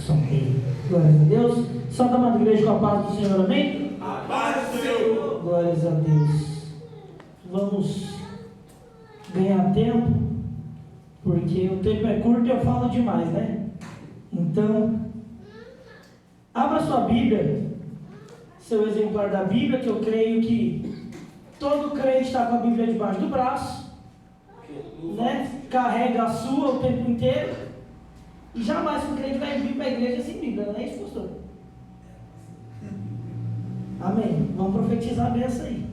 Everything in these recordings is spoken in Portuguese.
São Rei. Glórias a Deus. Salve, amada igreja, com a paz do Senhor, amém? A paz do Senhor. Glórias a Deus. Vamos ganhar tempo, porque o tempo é curto e eu falo demais, né? Então, abra sua Bíblia, seu exemplar da Bíblia, que eu creio que todo crente está com a Bíblia debaixo do braço, né? Carrega a sua o tempo inteiro, e jamais um crente vai vir para a igreja sem Bíblia, não é isso, pastor? Amém. Vamos profetizar a benção aí.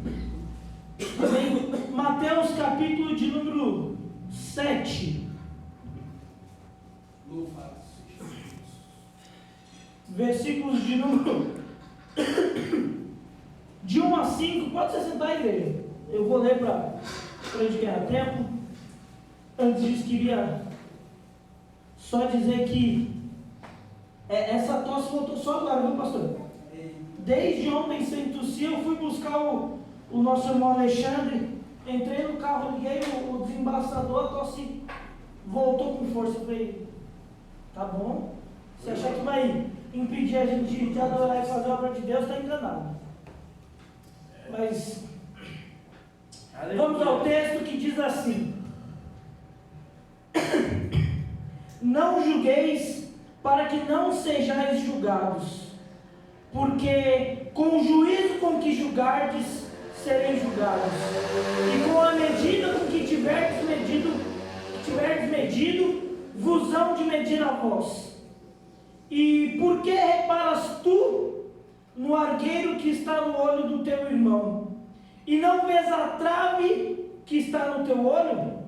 Amém. Mateus capítulo de número 7. Versículos de número de 1 a 5. Pode se sentar, igreja. Eu vou ler para a gente ganhar tempo. Antes disso, queria só dizer que essa tosse voltou só agora, viu, pastor? Desde ontem, sem tossir, eu fui buscar o nosso irmão Alexandre. Entrei no carro, liguei o desembaçador, a tosse voltou com força. Eu falei, tá bom? Se achar que vai impedir a gente de adorar e fazer a obra de Deus, está enganado. Mas vamos ao texto que diz assim: não julgueis para que não sejais julgados, porque com o juízo com que julgardes, sereis julgados, e com a medida com que tiverdes medido, vos hão de medir a vós. E por que reparas tu no argueiro que está no olho do teu irmão, e não vês a trave que está no teu olho?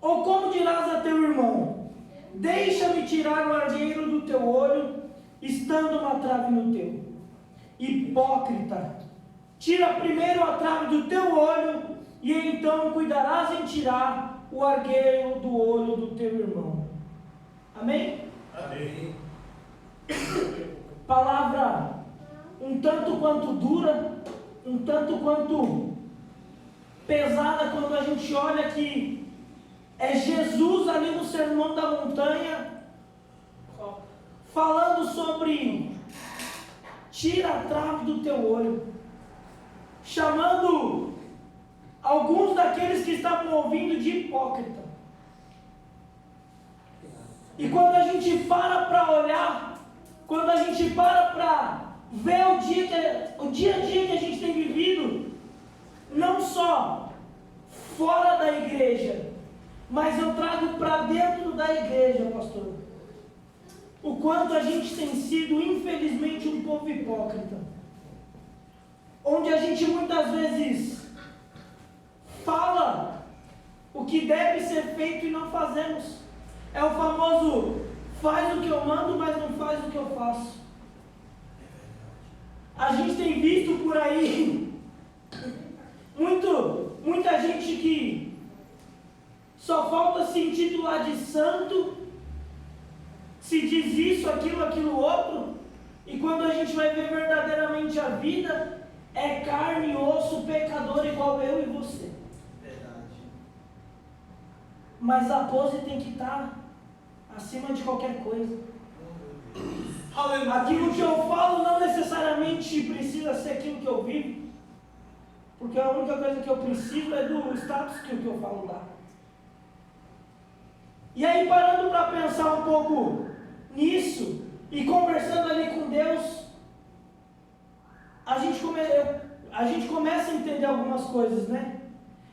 Ou como dirás a teu irmão, deixa-me tirar o argueiro do teu olho, estando uma trave no teu? Hipócrita, tira primeiro a trave do teu olho, e então cuidarás em tirar o argueiro do olho do teu irmão. Amém? Amém. Palavra um tanto quanto dura, um tanto quanto pesada, quando a gente olha que é Jesus ali no Sermão da Montanha, falando sobre tira a trave do teu olho, chamando alguns daqueles que estavam ouvindo de hipócrita. E quando a gente para olhar, quando a gente para ver o dia a dia que a gente tem vivido, não só fora da igreja, mas eu trago para dentro da igreja, pastor, o quanto a gente tem sido, infelizmente, um povo hipócrita, onde a gente muitas vezes fala o que deve ser feito e não fazemos. É o famoso, faz o que eu mando, mas não faz o que eu faço. A gente tem visto por aí muita gente que só falta se intitular de santo, se diz isso, aquilo outro, e quando a gente vai ver verdadeiramente a vida, é carne e osso, pecador igual eu e você. Verdade. Mas a pose tem que estar acima de qualquer coisa. Aquilo que eu falo não necessariamente precisa ser aquilo que eu vivo, porque a única coisa que eu preciso é do status que eu falo dá. E aí, parando para pensar um pouco nisso e conversando ali com Deus, a gente começa a entender algumas coisas, né?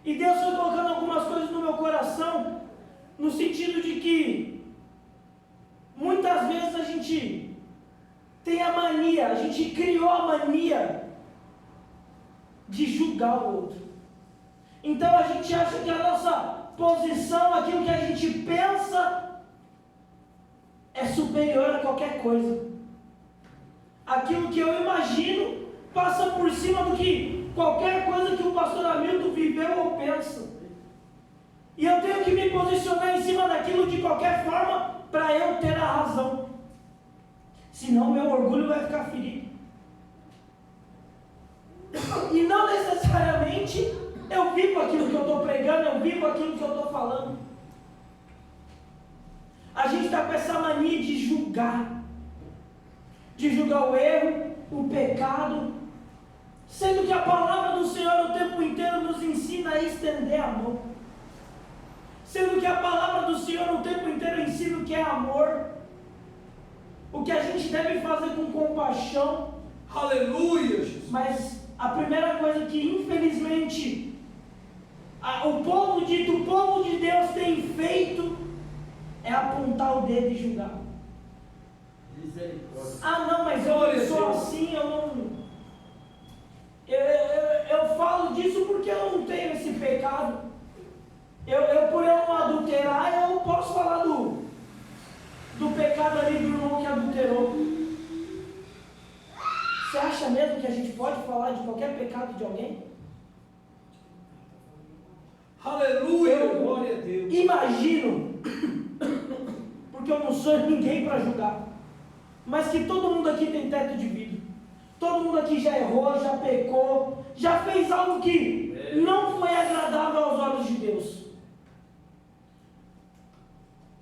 E Deus foi colocando algumas coisas no meu coração, no sentido de que muitas vezes a gente tem a mania, a gente criou a mania de julgar o outro. Então a gente acha que a nossa posição, aquilo que a gente pensa, é superior a qualquer coisa. Aquilo que eu imagino passa por cima do que qualquer coisa que o pastor Hamilton viveu ou pensa. E eu tenho que me posicionar em cima daquilo de qualquer forma para eu ter a razão. Senão meu orgulho vai ficar ferido. E não necessariamente eu vivo aquilo que eu estou pregando, eu vivo aquilo que eu estou falando. A gente está com essa mania de julgar julgar o erro, o pecado, sendo que a palavra do Senhor o tempo inteiro nos ensina a estender a mão, sendo que a palavra do Senhor o tempo inteiro ensina o que é amor, o que a gente deve fazer com compaixão. Aleluia, Jesus. Mas a primeira coisa que infelizmente o povo de Deus tem feito é apontar o dedo e julgar. Ah não, mas eu sou assim, eu não... Eu falo disso porque eu não tenho esse pecado. Por eu não adulterar, eu posso falar do pecado ali do irmão que adulterou. Você acha mesmo que a gente pode falar de qualquer pecado de alguém? Aleluia, glória a Deus. Imagino, porque eu não sou ninguém para julgar, mas que todo mundo aqui tem teto de vidro. Todo mundo aqui já errou, já pecou, já fez algo que não foi agradável aos olhos de Deus.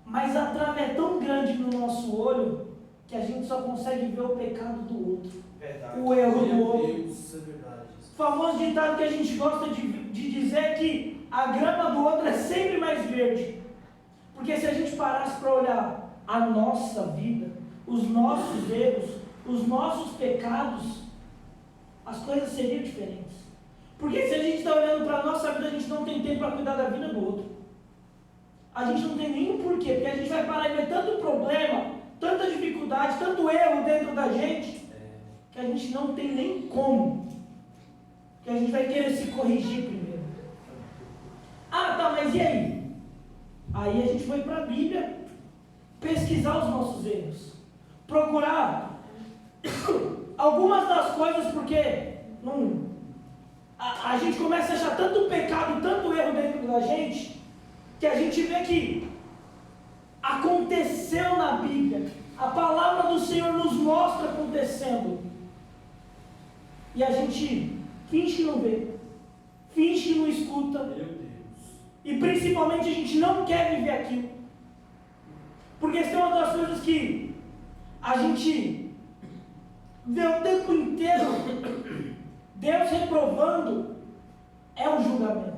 Mas a trava é tão grande no nosso olho que a gente só consegue ver o pecado do outro, Verdade. o erro do outro. Isso é verdade. O famoso ditado que a gente gosta de dizer é que a grama do outro é sempre mais verde. Porque se a gente parasse para olhar a nossa vida, os nossos erros, os nossos pecados, as coisas seriam diferentes. Porque se a gente está olhando para a nossa vida, a gente não tem tempo para cuidar da vida do outro. A gente não tem nenhum porquê, porque a gente vai parar e ver tanto problema, tanta dificuldade, tanto erro dentro da gente, que a gente não tem nem como. Que a gente vai querer se corrigir primeiro. Ah, tá, mas e aí? Aí a gente foi para a Bíblia pesquisar os nossos erros, procurar algumas das coisas, porque a gente começa a achar tanto pecado, tanto erro dentro da gente, que a gente vê que aconteceu na Bíblia, a palavra do Senhor nos mostra acontecendo, e a gente finge que não vê, finge que não escuta, Meu Deus. e principalmente a gente não quer viver aquilo, porque essa é uma das coisas que a gente vê o tempo inteiro. Deus reprovando é um julgamento.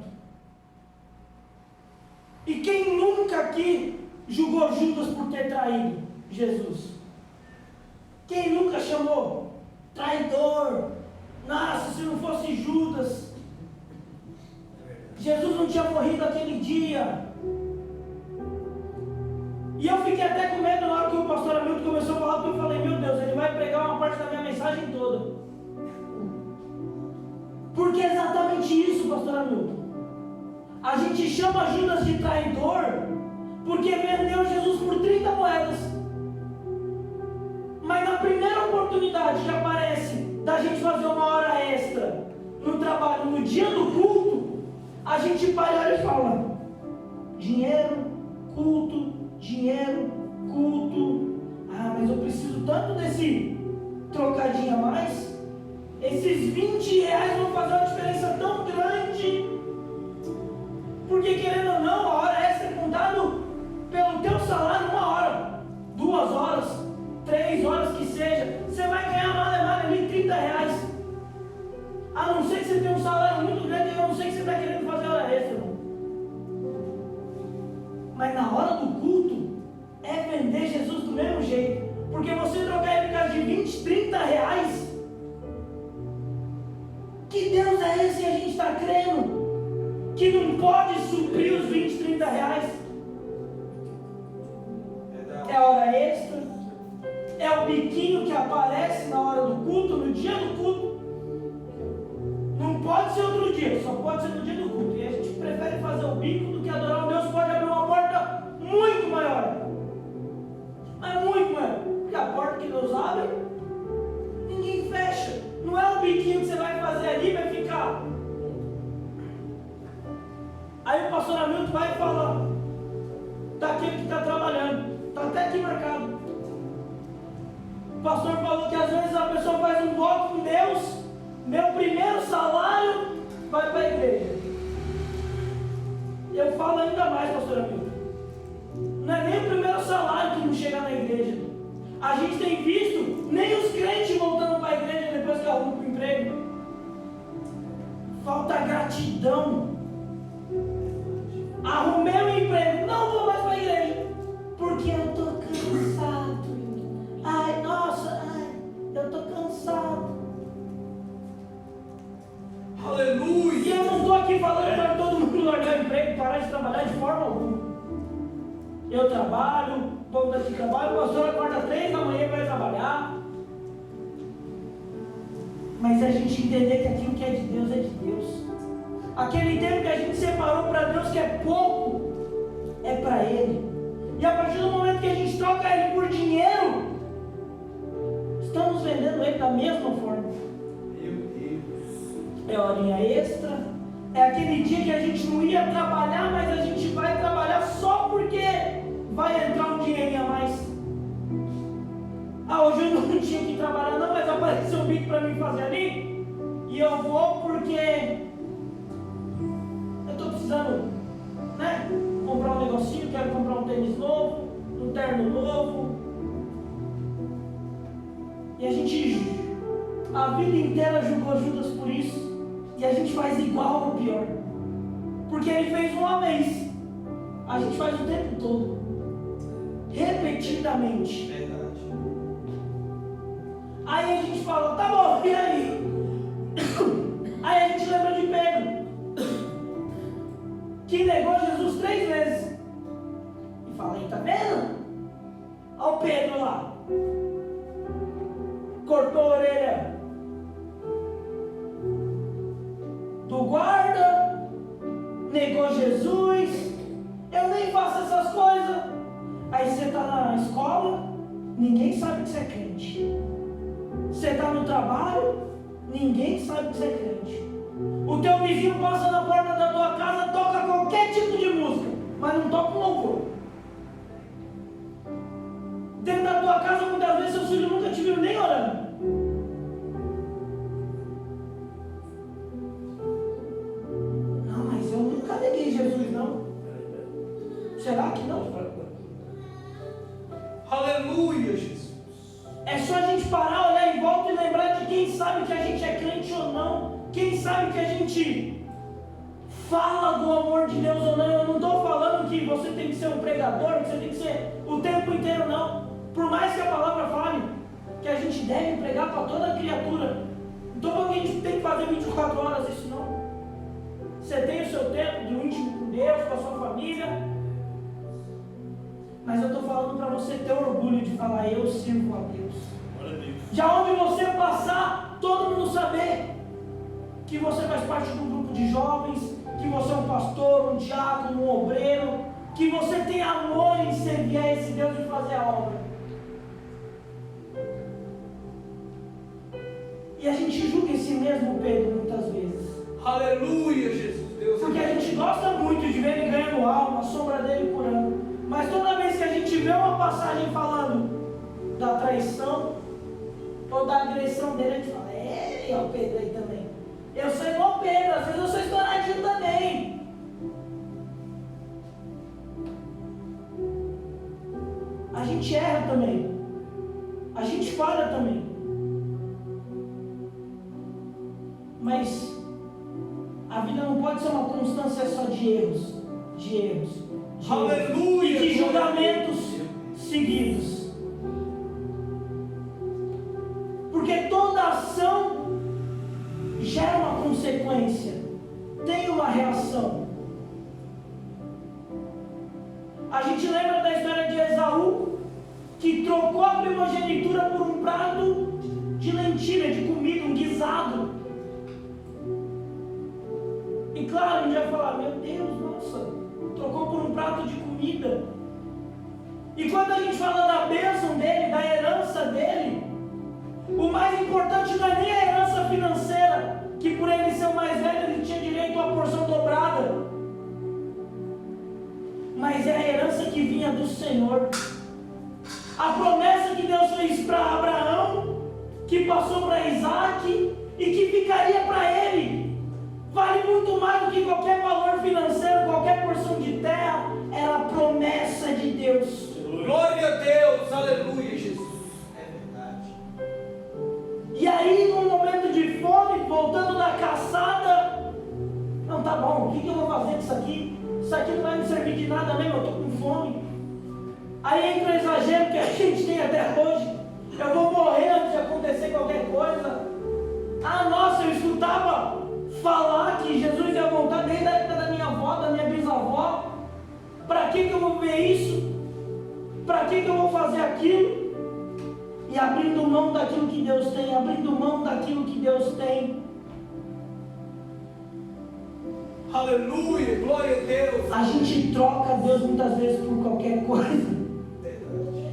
E quem nunca aqui julgou Judas por ter traído Jesus? Quem nunca chamou traidor? Nossa, se não fosse Judas, Jesus não tinha morrido aquele dia. E eu fiquei até com medo na hora que o pastor Hamilton começou a falar, porque eu falei, meu Deus, ele vai pregar uma parte da minha mensagem toda. Porque é exatamente isso, pastor Hamilton. A gente chama Judas de traidor porque vendeu Jesus por 30 moedas. Mas na primeira oportunidade que aparece da gente fazer uma hora extra no trabalho, no dia do culto, a gente para e fala: dinheiro, culto, dinheiro, culto. Ah, mas eu preciso tanto desse trocadinho a mais. Esses 20 reais vão fazer uma diferença tão grande. Porque querendo ou não, a hora extra é contado pelo teu salário, 1 hora, 2 horas, 3 horas que seja. Você vai ganhar mais ali 30 reais. A não ser que você tenha um salário muito grande, eu não sei que você está querendo fazer hora extra. Não. Mas na hora do culto, é vender Jesus do mesmo jeito. Porque você trocar ele por causa de 20, 30 reais. Que Deus é esse que a gente está crendo? Que não pode suprir os 20, 30 reais? É hora extra? É o biquinho que aparece na hora do culto, no dia do culto? Não pode ser outro dia, só pode ser no dia do culto. E a gente prefere fazer o bico do que adorar um Deus que pode abrir uma porta muito maior. Mas muito maior. Porque a porta que Deus abre, ninguém fecha. Não é o biquinho que você vai fazer ali e vai ficar. Aí o pastor Hamilton vai falar daquele que está trabalhando. Está até aqui marcado. O pastor falou que às vezes a pessoa faz um voto com Deus. Meu primeiro salário vai para a igreja. Eu falo ainda mais, pastor Hamilton. Não é nem o primeiro salário que não chega na igreja. A gente tem visto nem os crentes voltando para a igreja depois que arrumam o emprego. Falta gratidão. Arrumei um emprego, não vou mais para a igreja, porque eu estou cansado. Ai, nossa, eu estou cansado. Aleluia. E eu não estou aqui falando para todo mundo largar o emprego, parar de trabalhar de forma alguma. Eu trabalho, o povo daqui trabalha, o pastor acorda 3 da manhã e vai trabalhar. Mas a gente entender que aquilo que é de Deus é de Deus. Aquele tempo que a gente separou para Deus, que é pouco, é para Ele. E a partir do momento que a gente troca Ele por dinheiro, estamos vendendo Ele da mesma forma. Meu Deus. É horinha extra, é aquele dia que a gente não ia trabalhar, mas a gente vai trabalhar só porque vai entrar um dinheirinho a mais. Ah, hoje eu não tinha que trabalhar não, mas apareceu um bico para mim fazer ali, e eu vou porque eu estou precisando, né, comprar um negocinho, quero comprar um tênis novo, um terno novo. E a gente, a vida inteira julgou Judas por isso, e a gente faz igual ou pior, porque ele fez uma vez, a gente faz o tempo todo, repetidamente. Verdade. Aí a gente fala, tá bom, e aí? Aí a gente lembra de Pedro, que negou Jesus 3 vezes. E fala, aí, tá vendo? Olha o Pedro lá. Cortou a orelha do guarda, negou Jesus. Eu nem faço essas coisas. Aí você está na escola, ninguém sabe que você é crente. Você está no trabalho, ninguém sabe que você é crente. O teu vizinho passa na porta da tua casa, toca qualquer tipo de música, mas não toca um louvor. Dentro da tua casa, muitas vezes, seus filhos nunca te viram nem orando. Não, mas eu nunca neguei Jesus, não. Será que não? Aleluia, Jesus. É só a gente parar, olhar em volta e lembrar de quem sabe que a gente é crente ou não. Quem sabe que a gente fala do amor de Deus ou não. Eu não estou falando que você tem que ser um pregador, que você tem que ser o tempo inteiro, não. Por mais que a palavra fale que a gente deve pregar para toda criatura. Não estou falando que a gente tem que fazer 24 horas isso, não. Você tem o seu tempo de íntimo com Deus, com a sua família. Mas eu estou falando para você ter orgulho de falar, eu sirvo a Deus. Já onde você passar, todo mundo saber que você faz parte de um grupo de jovens, que você é um pastor, um diácono, um obreiro, que você tem amor em servir a esse Deus e fazer a obra. E a gente julga esse mesmo Pedro muitas vezes. Aleluia, Jesus. Deus. Porque a gente gosta muito de ver ele ganhando alma, a sombra dele curando. Mas toda vez que a gente vê uma passagem falando da traição ou da agressão dele, a gente fala, é o Pedro aí também. Eu sou igual Pedro, às vezes eu sou estouradinho também. A gente erra também. A gente falha também. Mas a vida não pode ser uma constância só de erros. Aleluia. E de julgamentos seguidos. Porque toda ação gera uma consequência, tem uma reação. A gente lembra da história de Esaú, que trocou a primogenitura por um prato de lentilha, de comida, um guisado. E claro, a gente vai falar, meu Deus, nossa, trocou por um prato de comida. E quando a gente fala da bênção dele, da herança dele, o mais importante não é nem a herança financeira, que por ele ser o mais velho, ele tinha direito a uma porção dobrada. Mas é a herança que vinha do Senhor. A promessa que Deus fez para Abraão, que passou para Isaac e que ficaria para ele, vale muito mais do que qualquer valor financeiro, qualquer porção de terra. Era a promessa de Deus. Glória a Deus, aleluia, Jesus. Isso aqui não vai me servir de nada mesmo, eu estou com fome. Aí entra o exagero que a gente tem até hoje. Eu vou morrer antes de acontecer qualquer coisa. Ah, nossa, eu escutava falar que Jesus ia voltar desde a época da minha avó, da minha bisavó. Para que eu vou ver isso? Para que eu vou fazer aquilo? E abrindo mão daquilo que Deus tem, abrindo mão daquilo que Deus tem. Aleluia, glória a Deus. A gente troca Deus muitas vezes por qualquer coisa.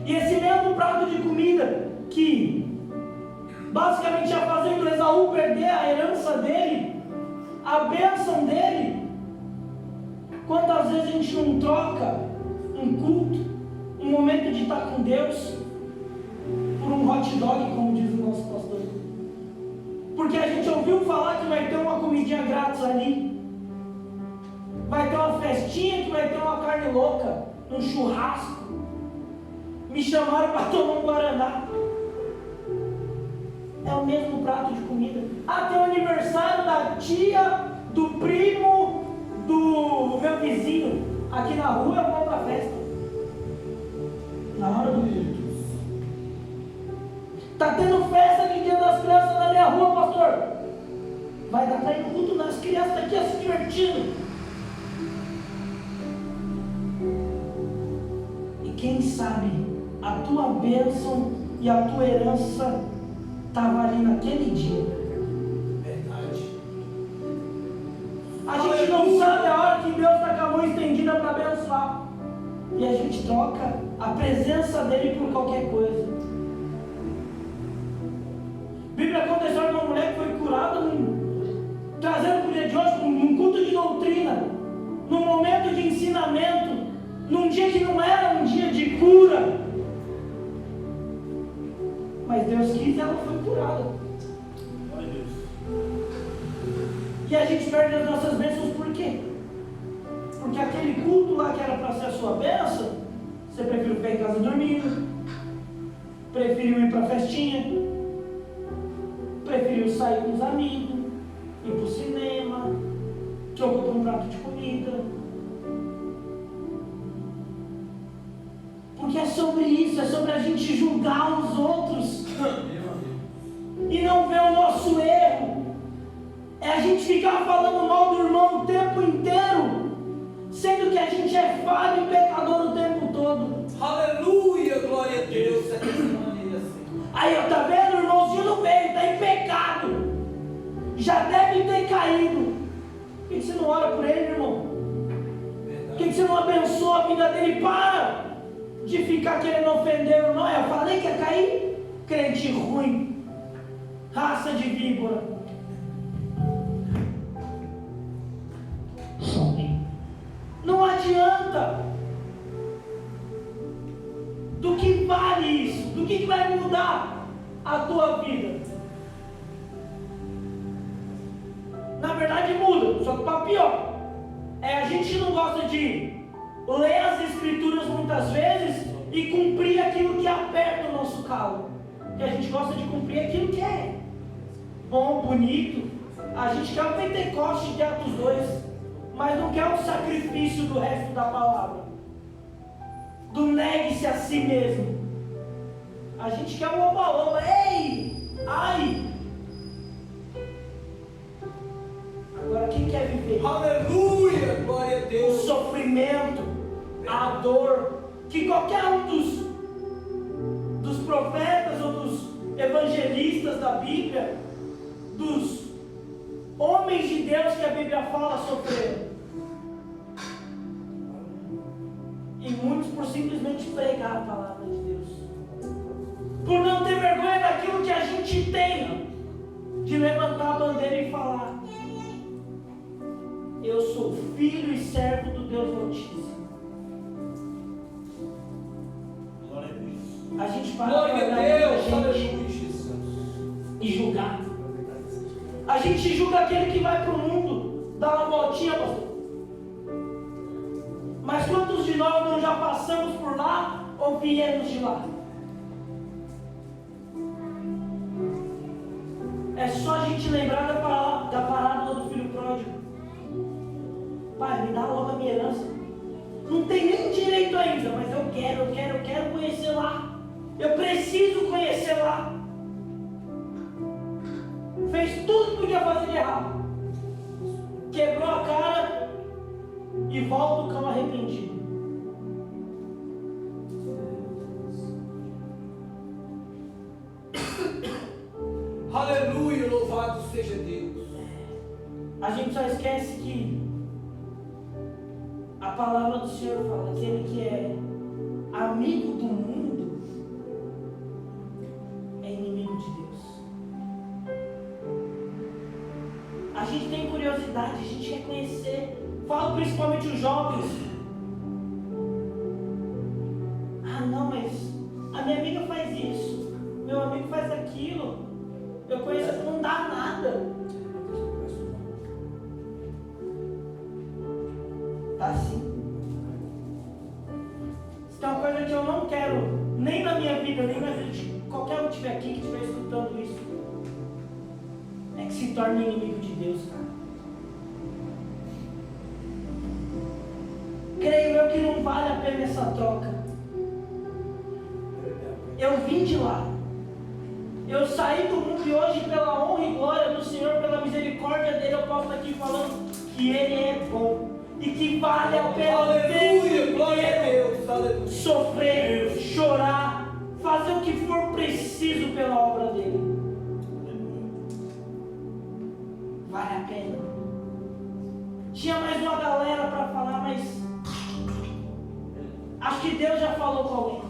E esse mesmo prato de comida que basicamente ia fazendo Esaú perder a herança dele, a bênção dele, quantas vezes a gente não troca um culto, um momento de estar com Deus, por um hot dog, como diz o nosso pastor? Porque a gente ouviu falar que vai ter uma comidinha grátis ali, vai ter uma festinha, que vai ter uma carne louca, um churrasco. Me chamaram para tomar um guaraná. É o mesmo prato de comida. Ah, tem o aniversário da tia, do primo, do meu vizinho. Aqui na rua eu vou para a festa. Na hora do culto. Está tendo festa de Dia das Crianças na minha rua, pastor. Vai dar para ir no culto nas crianças aqui se divertindo. E quem sabe a tua bênção e a tua herança estava ali naquele dia. Verdade. A gente não sabe a hora que Deus está com a mão estendida para abençoar. E a gente troca a presença dele por qualquer coisa. A Bíblia conta a história de uma mulher que foi curada, trazendo para o dia de hoje, num culto de doutrina, num momento de ensinamento, num dia que não era um dia de cura. Mas Deus quis e ela foi curada. Glória a Deus. E a gente perde as nossas bênçãos por quê? Porque aquele culto lá que era para ser a sua bênção, você preferiu ficar em casa dormindo, preferiu ir para a festinha, preferiu sair com os amigos, ir para o cinema, trocou por um prato de comida. Porque é sobre isso, é sobre a gente julgar os outros e não ver o nosso erro. É a gente ficar falando mal do irmão o tempo inteiro, sendo que a gente é falho e pecador o tempo todo. Aleluia, glória a Deus. Aí, ó, tá vendo? O irmãozinho não veio, está em pecado, já deve ter caído. Por que você não ora por ele, irmão? Por que você não abençoa a vida dele? Para de ficar querendo ofender o irmão. Eu falei que ia cair. Crente ruim, raça de víbora. Não adianta. Do que vale isso? Do que vai mudar a tua vida? Na verdade muda, só que para pior. A gente não gosta de ler as escrituras muitas vezes e cumprir aquilo que aperta o nosso calo. Porque a gente gosta de cumprir aquilo que é bom, bonito. A gente quer o Pentecoste de Atos 2, mas não quer o sacrifício do resto da palavra. Do negue-se a si mesmo. A gente quer o oba-oba. Ei! Ai! Agora quem quer viver? Aleluia, glória a O Deus. sofrimento, a dor, que qualquer um dos profetas ou dos evangelistas da Bíblia, dos homens de Deus que a Bíblia fala sofreram. E muitos por simplesmente pregar a palavra de Deus, por não ter vergonha daquilo que a gente tem, de levantar a bandeira e falar: eu sou filho e servo do Deus Altíssimo. Glória a Deus. A gente para Glória de a olhar Deus. pra gente Aleluia, Jesus. e julgar. A gente julga aquele que vai para o mundo, dá uma voltinha, pastor. Mas quantos de nós não já passamos por lá ou viemos de lá? É só a gente lembrar da parábola do filho pródigo. Pai, me dá logo a minha herança. Não tem nem direito ainda, mas eu quero conhecer lá. Eu preciso conhecer lá. Fez tudo que podia fazer de errado. Quebrou a cara e volta o cão arrependido. Aleluia, louvado seja Deus. A gente só esquece que a palavra do Senhor fala que aquele que é amigo do mundo é inimigo de Deus. A gente tem curiosidade, a gente quer conhecer. Falo principalmente os jovens. Ah não, mas a minha amiga faz isso, meu amigo faz aquilo. Eu conheço, não dá nada. Tá sim. Isso é uma coisa que eu não quero, nem na minha vida, nem na vida de qualquer um que estiver aqui, que estiver escutando isso. É que se torne inimigo de Deus, cara. Creio eu que não vale a pena essa troca. Eu vim de lá. Eu saí do mundo e hoje, pela honra e glória do Senhor, pela misericórdia dele, eu posso estar aqui falando que ele é bom e que vale a pena. Aleluia, glória a Deus. Aleluia. Sofrer, chorar, fazer o que for preciso pela obra dele. Vale a pena. Tinha mais uma galera para falar, mas acho que Deus já falou com alguém.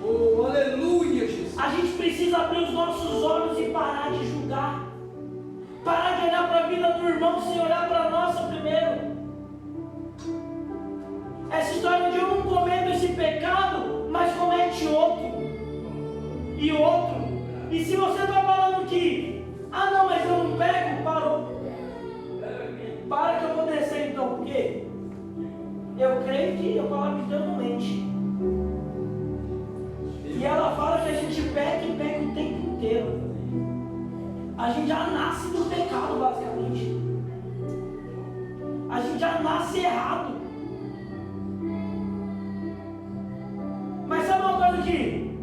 Oh, aleluia, Jesus. A gente precisa abrir os nossos olhos e parar de julgar. Parar de olhar para a vida do irmão sem olhar para a nossa primeiro. Essa história de eu não cometo esse pecado, mas comete outro. E outro. E se você está falando que, ah não, mas eu não pego, parou. Para que eu vou descer então, porque eu creio que a palavra de Deus não mente. E ela fala que a gente peca e peca o tempo inteiro. A gente já nasce do pecado, basicamente. A gente já nasce errado. Mas sabe uma coisa que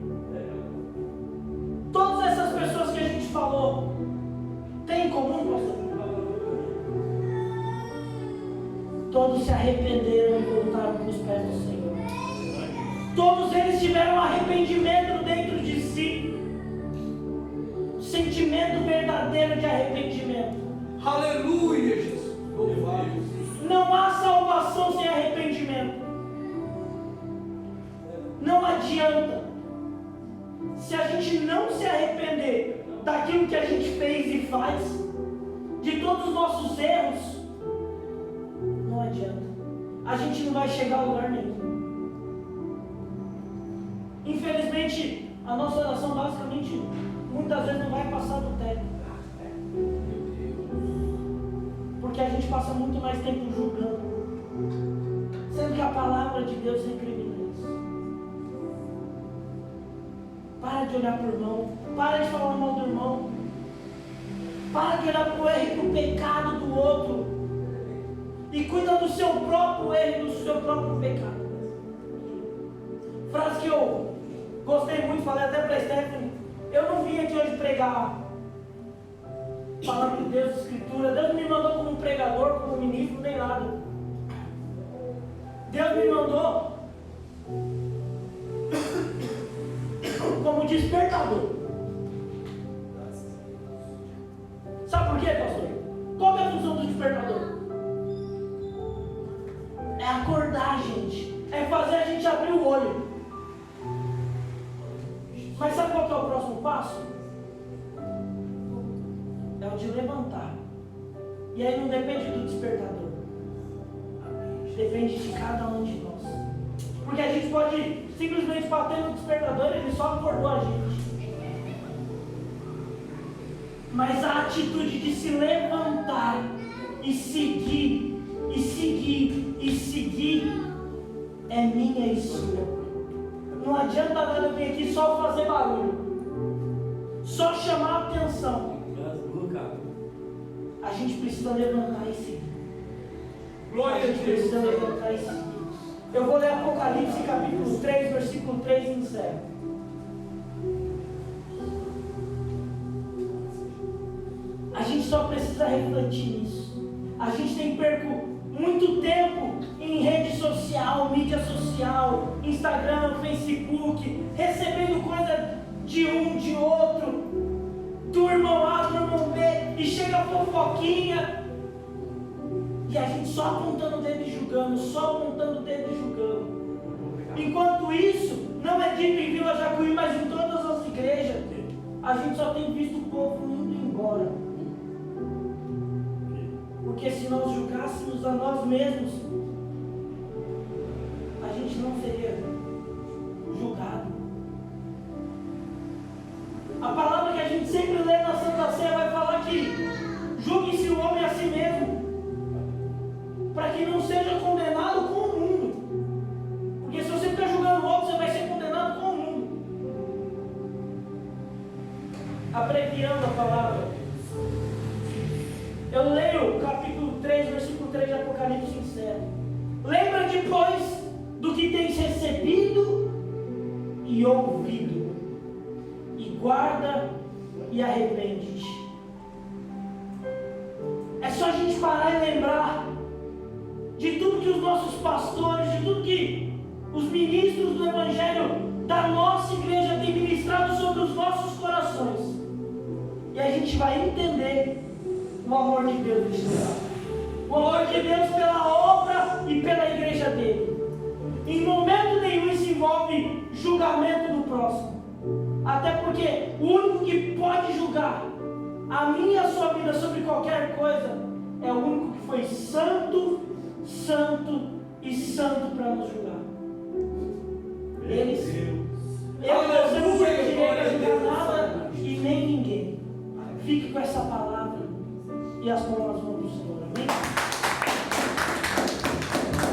todas essas pessoas que a gente falou têm em comum, pastor? Todos se arrependeram e voltaram para os pés do Senhor. Todos eles tiveram arrependimento dentro de si. Sentimento verdadeiro de arrependimento. Aleluia, Jesus. Louvado. Não há salvação sem arrependimento. Não adianta. Se a gente não se arrepender daquilo que a gente fez e faz, de todos os nossos erros, não adianta. A gente não vai chegar a lugar nenhum. Infelizmente, a nossa oração basicamente muitas vezes não vai passar do teto. Porque a gente passa muito mais tempo julgando. Sendo que a palavra de Deus recrimina isso. Para de olhar para o irmão. Para de falar mal do irmão. Para de olhar para o erro e para o pecado do outro. E cuida do seu próprio erro e do seu próprio pecado. Frase que eu gostei muito, falei até para a Stephanie. Eu não vim aqui hoje pregar palavra de Deus, Escritura. Deus me mandou como pregador, como ministro, nem nada. Deus me mandou como despertador. Sabe por quê, pastor? Qual é a função do despertador? É acordar a gente. É fazer a gente abrir o olho. Mas sabe qual que é o próximo passo? É o de levantar. E aí não depende do despertador. Depende de cada um de nós. Porque a gente pode simplesmente bater no despertador e ele só acordou a gente. Mas a atitude de se levantar e seguir, e seguir, e seguir, é minha e sua. Não adianta nada eu vir aqui só fazer barulho, só chamar a atenção. A gente precisa levantar e seguir. Glória a gente Deus. precisa levantar e seguir. Eu vou ler Apocalipse capítulo 3, versículo 3 e encerro. A gente só precisa refletir nisso. A gente tem perco muito tempo em rede social, mídia social, Instagram, Facebook, recebendo coisa de um, de outro, do irmão A, do irmão B, e chega a fofoquinha, e a gente só apontando o dedo e julgando, só apontando o dedo e julgando. Enquanto isso, não é dito em Vila Jacuí, mas em todas as igrejas, a gente só tem visto o povo indo embora. Porque se nós julgássemos a nós mesmos, a gente não seria julgado. A palavra que a gente sempre lê na Santa Ceia vai falar que julgue-se o homem a si mesmo, para que não seja condenado com o mundo. Porque se você ficar julgando o outro, você vai ser condenado com o mundo. Abreviando a palavra, eu leio o capítulo 3, versículo 3 de Apocalipse sincero. Lembra-te, pois, do que tens recebido e ouvido, e guarda e arrepende-te. É só a gente parar e lembrar de tudo que os nossos pastores, de tudo que os ministros do Evangelho da nossa igreja têm ministrado sobre os nossos corações. E a gente vai entender o amor de Deus nesse lugar. O amor de Deus pela obra e pela igreja dele. Em momento nenhum isso envolve julgamento do próximo. Até porque o único que pode julgar a minha e a sua vida sobre qualquer coisa é o único que foi santo, santo e santo para nos julgar. Ele sim. Eu você não tem direito a julgar nada e nem ninguém. Fique com essa palavra e as mãos nas mãos.